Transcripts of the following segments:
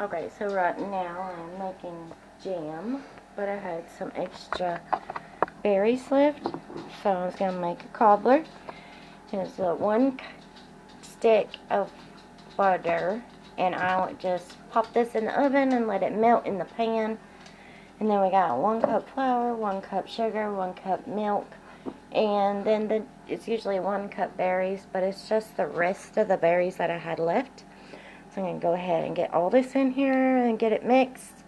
Okay, so right now I'm making jam, but I had some extra berries left, so I was going to make a cobbler. It's one stick of butter, and I'll just pop this in the oven and let it melt in the pan. And then we got 1 cup flour, 1 cup sugar, 1 cup milk, and then it's usually 1 cup berries, but it's just the rest of the berries that I had left. So I'm going to go ahead and get all this in here and get it mixed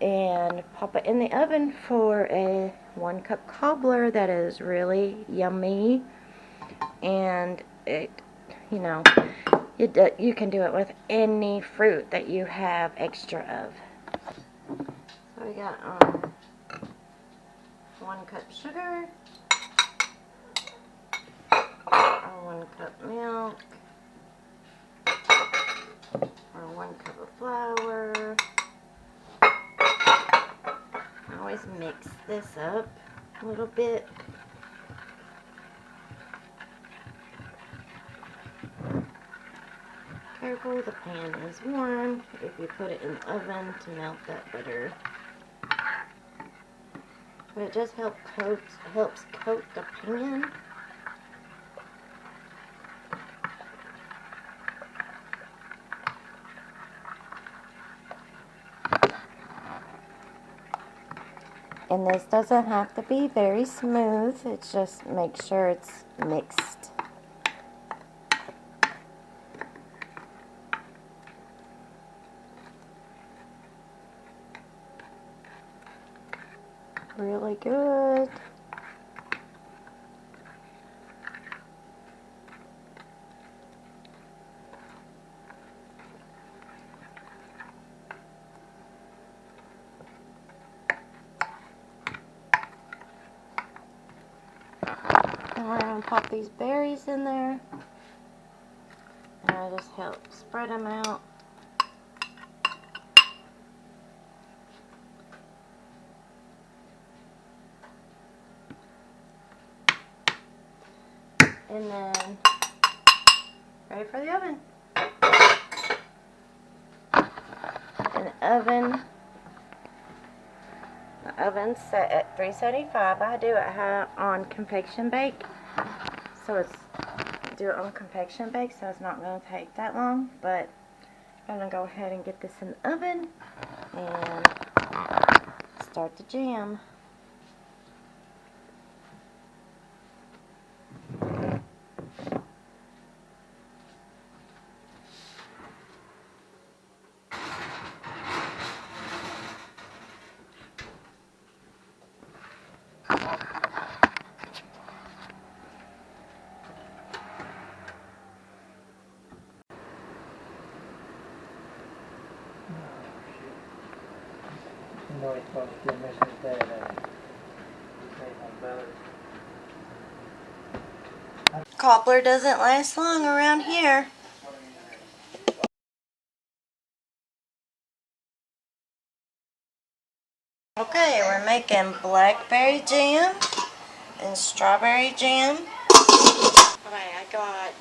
and pop it in the oven for a 1 cup cobbler that is really yummy. And it, you know, you can do it with any fruit that you have extra of. So we got 1 cup sugar, 1 cup milk, or 1 cup of flour. I always mix this up a little bit. Careful, the pan is warm if you put it in the oven to melt that butter. But it just helps coat the pan. And this doesn't have to be very smooth, it's just make sure it's mixed. Really good. And we're going to pop these berries in there. And I just help spread them out. And then, ready for the oven. And the oven's set at 375. I do it on convection bake. So do it on convection bake, so it's not going to take that long. But I'm going to go ahead and get this in the oven and start the jam. Cobbler doesn't last long around here. Okay, we're making blackberry jam and strawberry jam. Okay, I got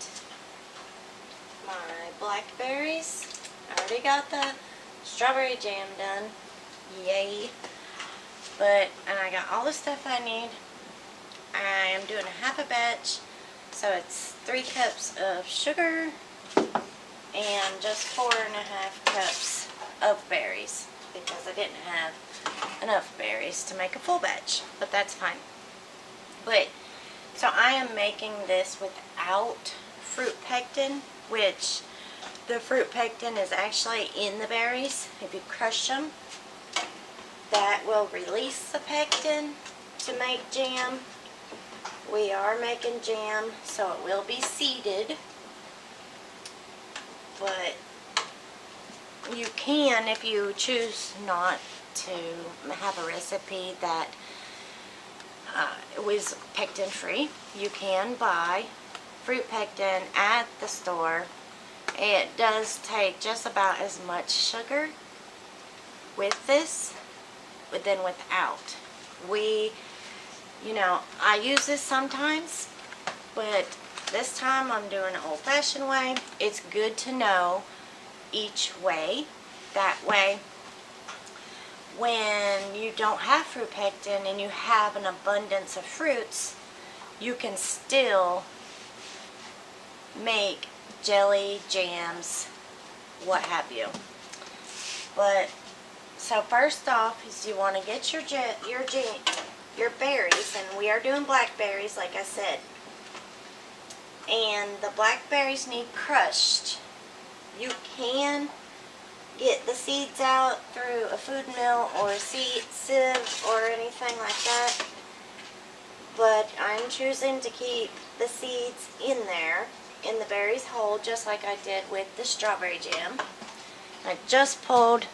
my blackberries. I already got the strawberry jam done. Yay. And I got all the stuff I need. I am doing a half a batch, so it's 3 cups of sugar and just 4.5 cups of berries, because I didn't have enough berries to make a full batch, but that's fine. So I am making this without fruit pectin, which the fruit pectin is actually in the berries. If you crush them, that will release the pectin to make jam. We are making jam, so it will be seeded, but you can, if you choose not to have a recipe that was pectin free, you can buy fruit pectin at the store. It does take just about as much sugar with this, but then without. I use this sometimes, but this time I'm doing an old-fashioned way. It's good to know each way That way, when you don't have fruit pectin and you have an abundance of fruits, you can still make jelly, jams, what have you. But so first off is you want to get your berries, and we are doing blackberries like I said. And the blackberries need crushed. You can get the seeds out through a food mill or a sieve or anything like that, but I'm choosing to keep the seeds in there, in the berries whole, just like I did with the strawberry jam. I just pulled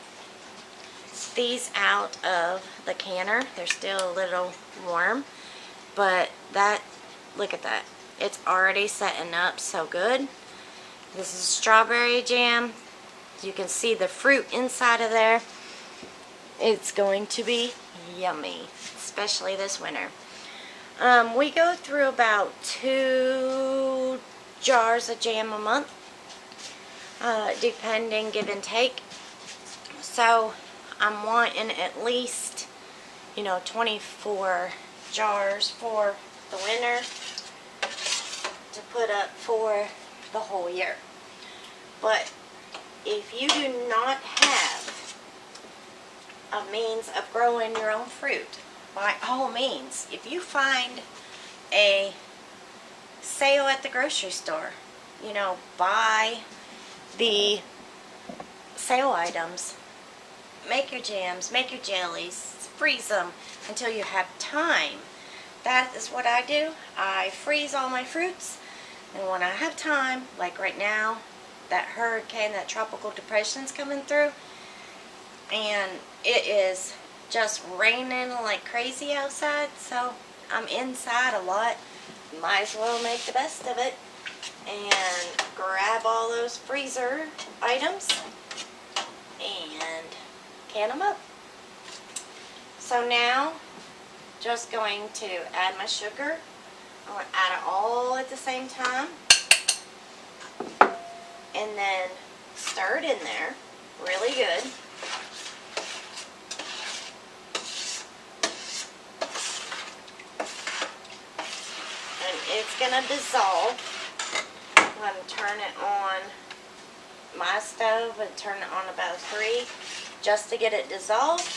these out of the canner. They're still a little warm, but that, look at that, it's already setting up so good. This is strawberry jam. You can see the fruit inside of there. It's going to be yummy, especially this winter. We go through about 2 jars of jam a month, depending, give and take. So I'm wanting at least, 24 jars for the winter to put up for the whole year. But if you do not have a means of growing your own fruit, by all means, if you find a sale at the grocery store, buy the sale items, make your jams, make your jellies, freeze them until you have time. That is what I do. I freeze all my fruits, and when I have time, like right now, that hurricane, that tropical depression's coming through, and it is just raining like crazy outside, so I'm inside a lot. Might as well make the best of it and grab all those freezer items and can them up. So now, just going to add my sugar. I'm going to add it all at the same time, and then stir it in there really good. And it's going to dissolve. I'm going to turn it on my stove and turn it on about 3 just to get it dissolved.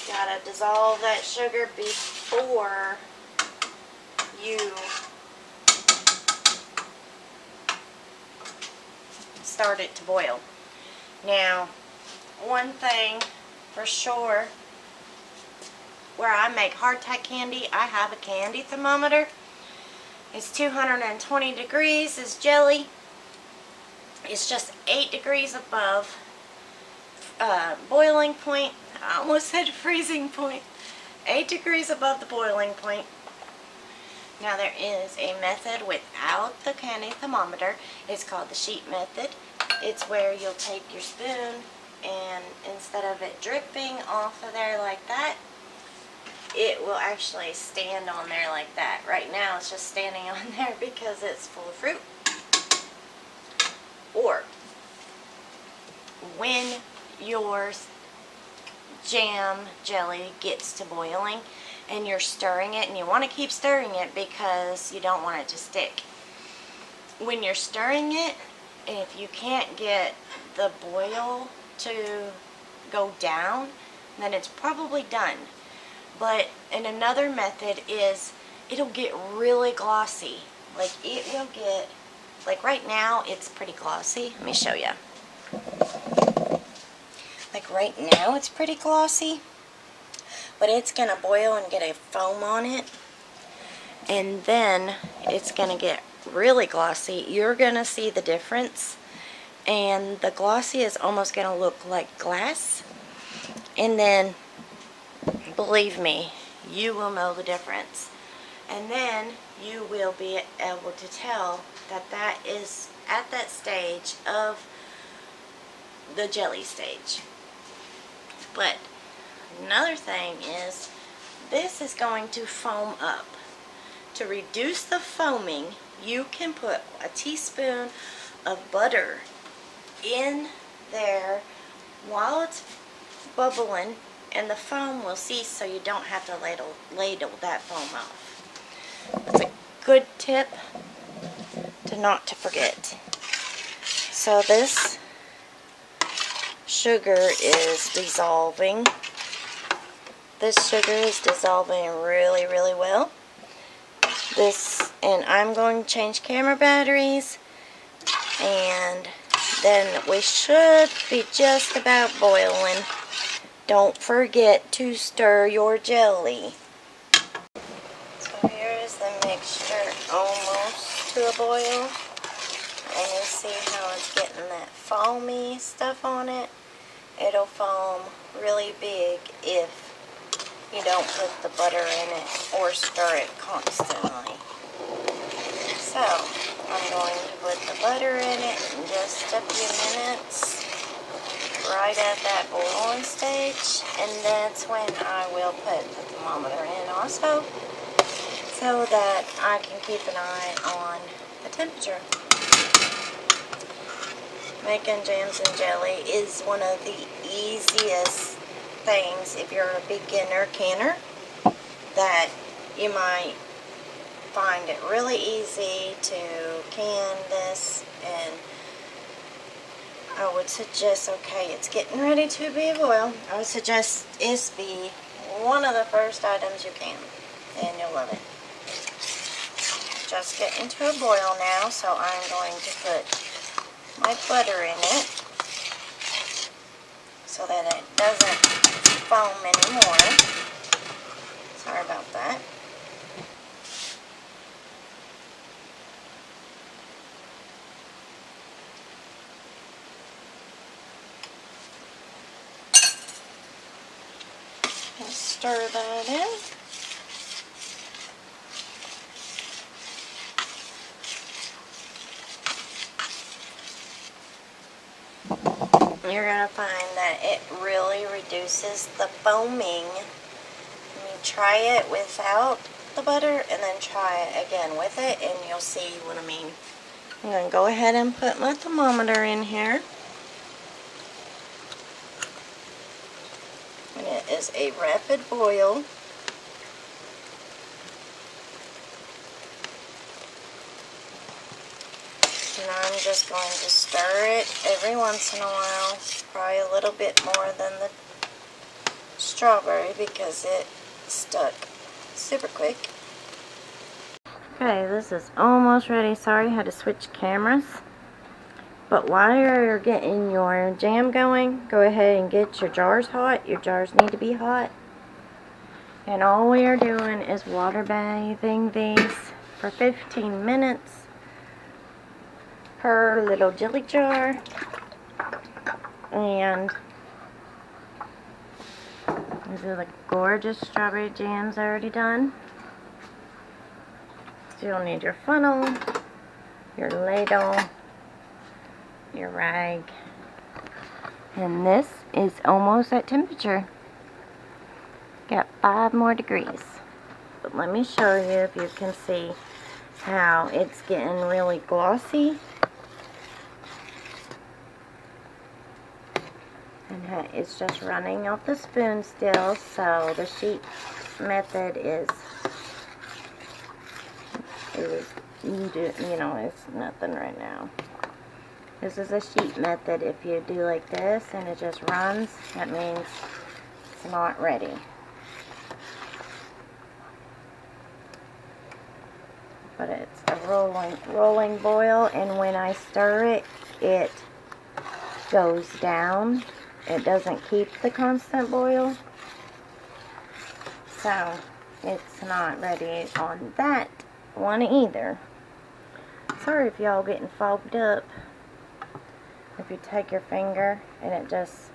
Gotta dissolve that sugar before you start it to boil. Now, one thing for sure, where I make hardtack candy, I have a candy thermometer. It's 220 degrees. This jelly is just 8 degrees above boiling point. I almost said freezing point. 8 degrees above the boiling point. Now there is a method without the candy thermometer. It's called the sheet method. It's where you'll take your spoon, and instead of it dripping off of there like that, it will actually stand on there like that. Right now it's just standing on there because it's full of fruit. Or when your jam jelly gets to boiling and you're stirring it, and you want to keep stirring it because you don't want it to stick. When you're stirring it, and if you can't get the boil to go down, then it's probably done. But in another method is it'll get really glossy. Like it will get, like right now it's pretty glossy. Let me show you. Like right now it's pretty glossy, but it's gonna boil and get a foam on it, and then it's gonna get really glossy. You're gonna see the difference, and the glossy is almost gonna look like glass, and then believe me, you will know the difference. And then you will be able to tell that that is at that stage of the jelly stage. But another thing is, this is going to foam up. To reduce the foaming, you can put a teaspoon of butter in there while it's bubbling, and the foam will cease so you don't have to ladle that foam off. That's a good tip not to forget. So this sugar is dissolving. This sugar is dissolving really, really well. And I'm going to change camera batteries, and then we should be just about boiling. Don't forget to stir your jelly. So here is the mixture almost to a boil. And you see how it's getting that foamy stuff on it. It'll foam really big if you don't put the butter in it or stir it constantly. So I'm going to put the butter in it in just a few minutes, right at that boiling stage, and that's when I will put the thermometer in also, so that I can keep an eye on the temperature. Making jams and jelly is one of the easiest things if you're a beginner canner, that you might find it really easy to can this. And I would suggest, okay, it's getting ready to be a boil, I would suggest this be one of the first items you can, and you'll love it. Just getting to a boil now, so I'm going to put my butter in it so that it doesn't foam anymore. Sorry about that. And stir that in. You're going to find that it really reduces the foaming. You try it without the butter and then try it again with it, and you'll see what I mean. I'm going to go ahead and put my thermometer in here. And it is a rapid boil. And I'm just going to stir it every once in a while, probably a little bit more than the strawberry because it stuck super quick. Okay, this is almost ready. Sorry, I had to switch cameras. But while you're getting your jam going, go ahead and get your jars hot. Your jars need to be hot. And all we are doing is water bathing these for 15 minutes. Per little jelly jar. And these are the gorgeous strawberry jams already done. So you'll need your funnel, your ladle, your rag, and this is almost at temperature. Got 5 more degrees. But let me show you if you can see how it's getting really glossy. And it's just running off the spoon still, so the sheet method is it's nothing right now. This is a sheet method. If you do like this and it just runs, that means it's not ready. But it's a rolling boil, and when I stir it, it goes down. It doesn't keep the constant boil, so it's not ready on that one either. Sorry if y'all getting fogged up. If you take your finger and it just,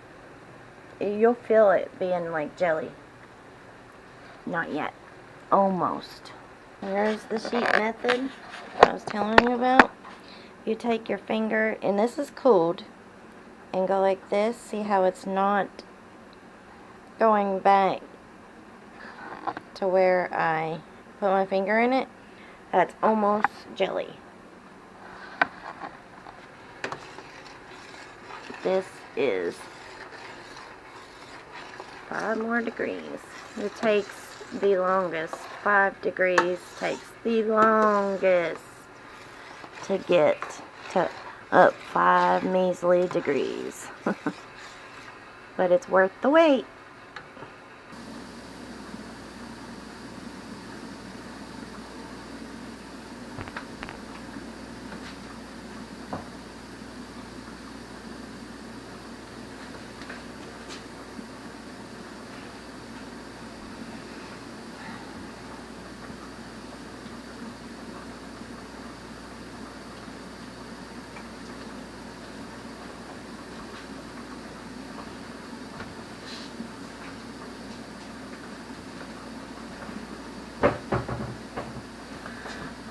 you'll feel it being like jelly. Not yet. Almost. Here's the sheet method I was telling you about. You take your finger, and this is cooled, and go like this. See how it's not going back to where I put my finger in it? That's almost jelly. This is 5 more degrees. It takes the longest. 5 degrees takes the longest to get to up 5 measly degrees. But it's worth the wait.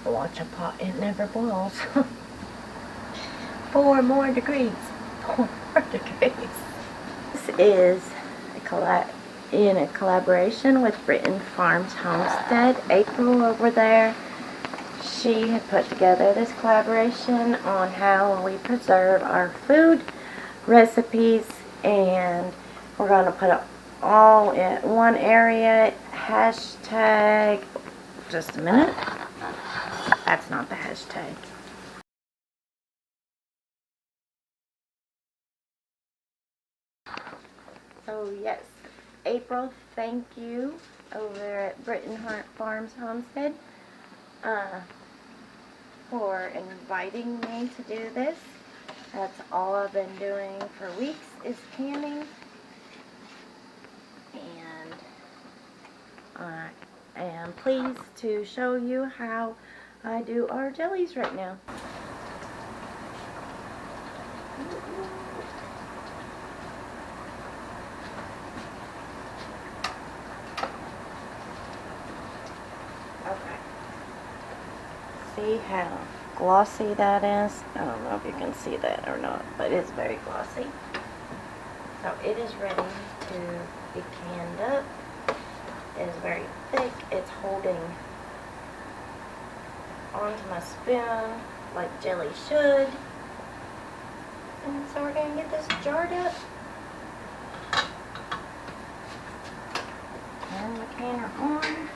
Watch a pot, it never boils. 4 more degrees. 4 more degrees. This is in a collaboration with Britton Farms Homestead. April over there, she had put together this collaboration on how we preserve our food recipes, and we're going to put it all in one area. Hashtag, just a minute. That's not the hashtag. So yes, April, thank you over at Britton Farms Homestead for inviting me to do this. That's all I've been doing for weeks is canning, and I am pleased to show you how I do our jellies right now. Okay. See how glossy that is? I don't know if you can see that or not, but it's very glossy. So it is ready to be canned up. It is very thick. It's holding onto my spoon like jelly should. And so we're going to get this jarred up. Turn the canner on.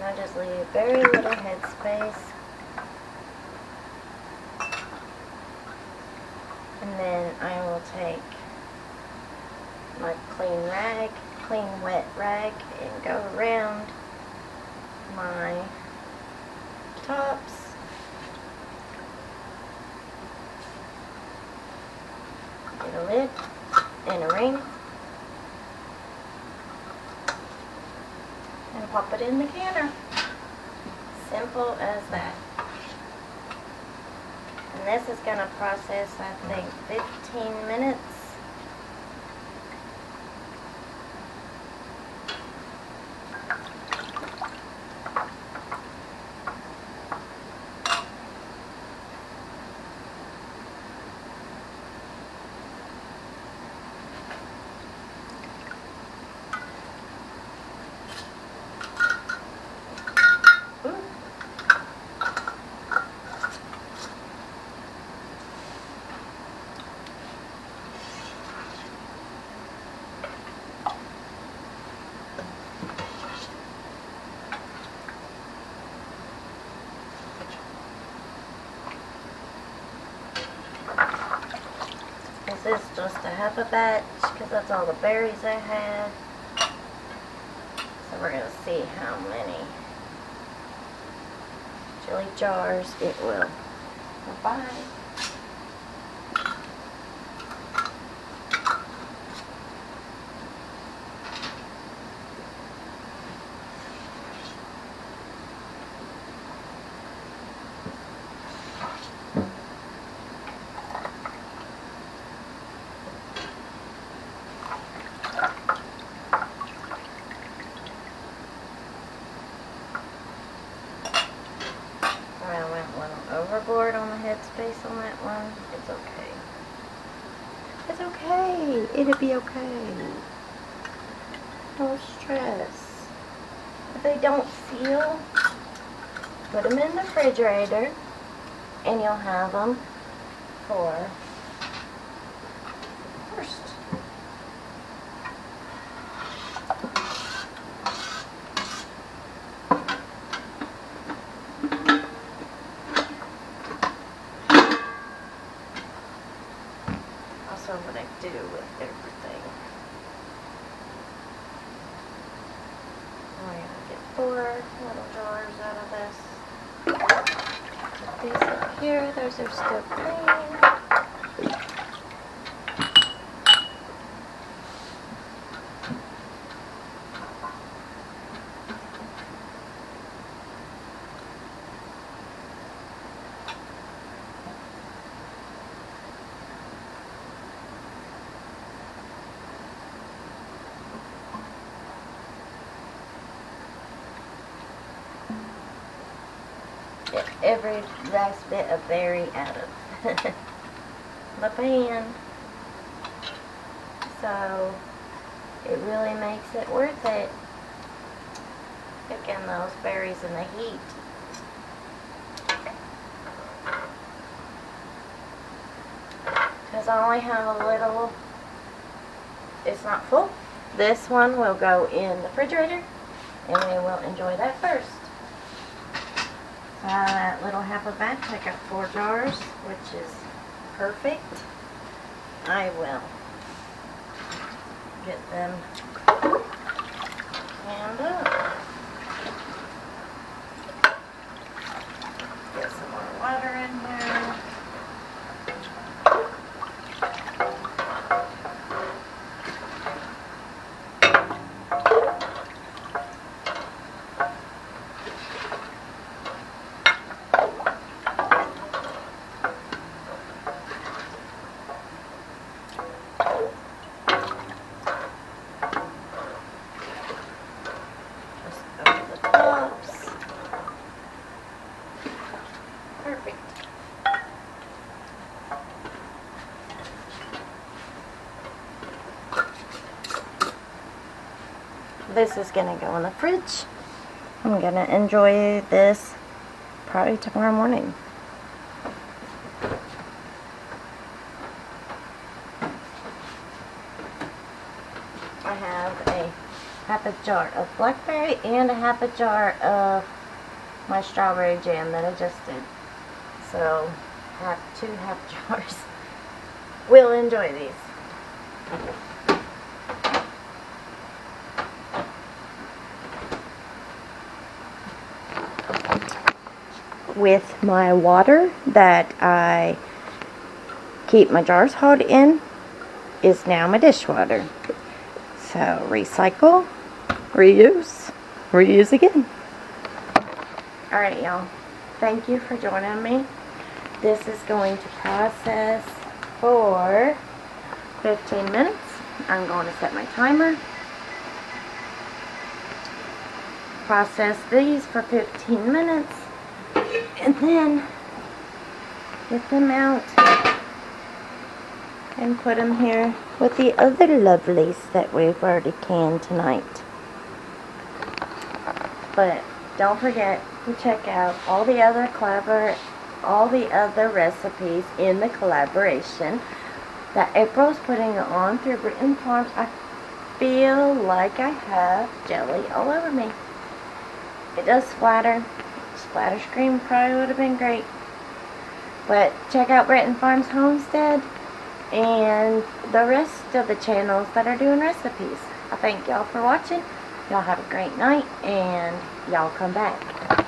I just leave very little headspace, and then I will take my clean wet rag, and go around my tops. Get a lid and a ring, and pop it in the canner. Simple as that. And this is going to process, I think, 15 minutes. This is just a half a batch because that's all the berries I had. So we're going to see how many jelly jars it will provide. be okay. No stress. If they don't seal, put them in the refrigerator and you'll have them for first. Also what I do with everything. I'm going to get 4 little jars out of this. Put these up here. Those are still clean. Get every last bit of berry out of the pan. So it really makes it worth it picking those berries in the heat. Because I only have a little, it's not full. This one will go in the refrigerator and we will enjoy that first. Out of that little half a batch, I got 4 jars, which is perfect. I will get them canned up. Get some more water in there. Perfect. This is going to go in the fridge. I'm going to enjoy this probably tomorrow morning. I have a half a jar of blackberry and a half a jar of my strawberry jam that I just did. So, have 2 half jars. We'll enjoy these. With my water that I keep my jars hot in is now my dishwater. So, recycle, reuse, reuse again. Alright, y'all. Thank you for joining me. This is going to process for 15 minutes. I'm going to set my timer. Process these for 15 minutes. And then get them out and put them here with the other lovelies that we've already canned tonight. But don't forget to check out all the other recipes in the collaboration that April's putting on through Britton Farms. I feel like I have jelly all over me. It does splatter. Splatter screen probably would have been great. But check out Britton Farms Homestead and the rest of the channels that are doing recipes. I thank y'all for watching. Y'all have a great night and y'all come back.